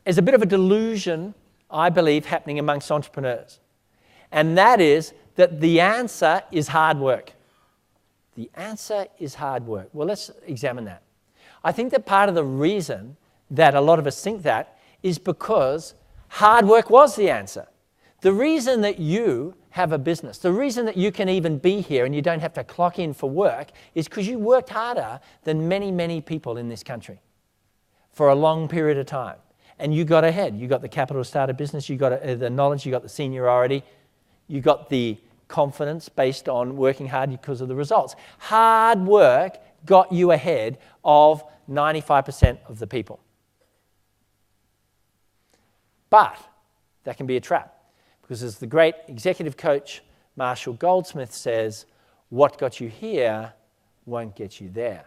is a bit of a delusion, I believe, happening amongst entrepreneurs. And that is that the answer is hard work. The answer is hard work. Well, let's examine that. I think that part of the reason that a lot of us think that is because hard work was the answer. The reason that you have a business, the reason that you can even be here and you don't have to clock in for work is because you worked harder than many, many people in this country for a long period of time. And you got ahead. You got the capital to start a business, you got the knowledge, you got the seniority, you got the confidence based on working hard because of the results. Hard work got you ahead of 95% of the people. But that can be a trap. Because as the great executive coach Marshall Goldsmith says, what got you here won't get you there.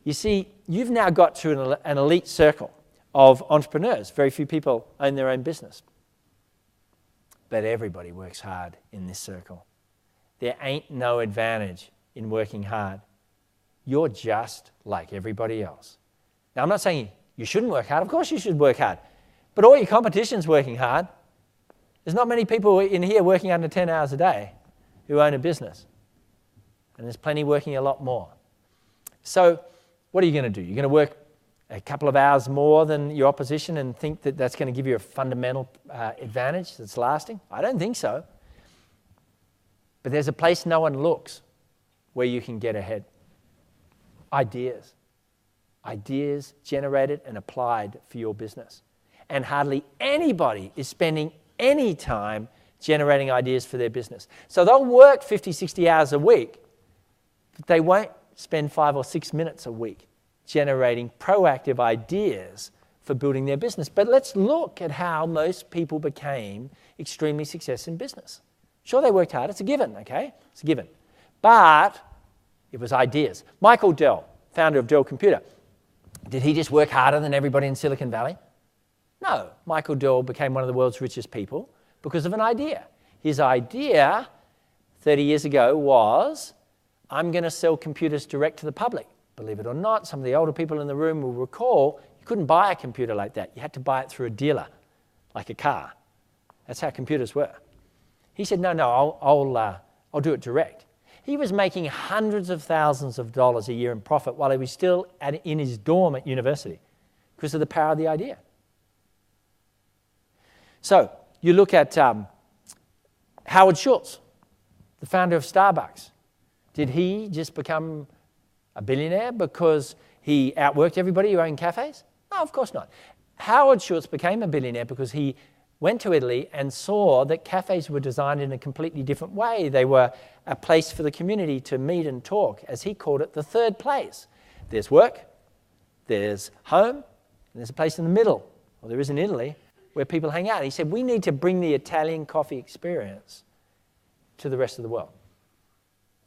You see, you've now got to an elite circle of entrepreneurs. Very few people own their own business. But everybody works hard in this circle. There ain't no advantage in working hard. You're just like everybody else. Now, I'm not saying you shouldn't work hard. Of course you should work hard. But all your competition's working hard. There's not many people in here working under 10 hours a day who own a business. And there's plenty working a lot more. So what are you going to do? You're going to work a couple of hours more than your opposition and think that that's going to give you a fundamental advantage that's lasting? I don't think so. But there's a place no one looks where you can get ahead. Ideas. Ideas generated and applied for your business. And hardly anybody is spending any time generating ideas for their business. So they'll work 50, 60 hours a week, but they won't spend 5 or 6 minutes a week generating proactive ideas for building their business. But let's look at how most people became extremely successful in business. Sure, they worked hard. It's a given, okay? It's a given. But it was ideas. Michael Dell, founder of Dell Computer, did he just work harder than everybody in Silicon Valley? No, Michael Dell became one of the world's richest people because of an idea. His idea 30 years ago was, I'm going to sell computers direct to the public. Believe it or not, some of the older people in the room will recall you couldn't buy a computer like that. You had to buy it through a dealer, like a car. That's how computers were. He said, no, I'll do it direct. He was making hundreds of thousands of dollars a year in profit while he was still in his dorm at university because of the power of the idea. So you look at Howard Schultz, the founder of Starbucks. Did he just become a billionaire because he outworked everybody who owned cafes? No, of course not. Howard Schultz became a billionaire because he went to Italy and saw that cafes were designed in a completely different way. They were a place for the community to meet and talk, as he called it, the third place. There's work, there's home, and there's a place in the middle, or there is in Italy, where people hang out. He said, we need to bring the Italian coffee experience to the rest of the world.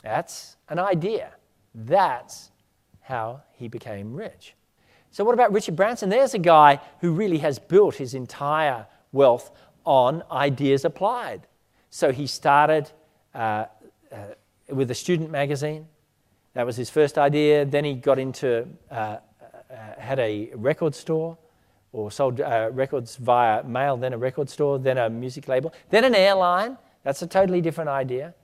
That's an idea. That's how he became rich. So what about Richard Branson? There's a guy who really has built his entire wealth on ideas applied. So he started with a student magazine. That was his first idea. Then he got into, had a record store, or sold records via mail, then a record store, then a music label, then an airline. That's a totally different idea.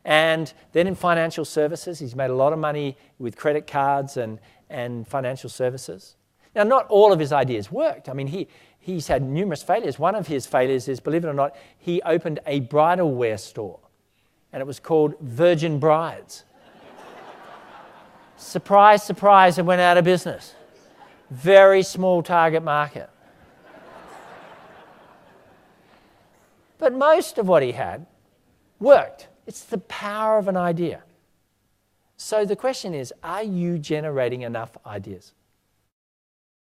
And then in financial services, he's made a lot of money with credit cards and financial services. Now, not all of his ideas worked. I mean, he's had numerous failures. One of his failures is, believe it or not, he opened a bridal wear store, and it was called Virgin Brides. Surprise, surprise, it went out of business. Very small target market. But most of what he had worked. It's the power of an idea. So the question is, are you generating enough ideas?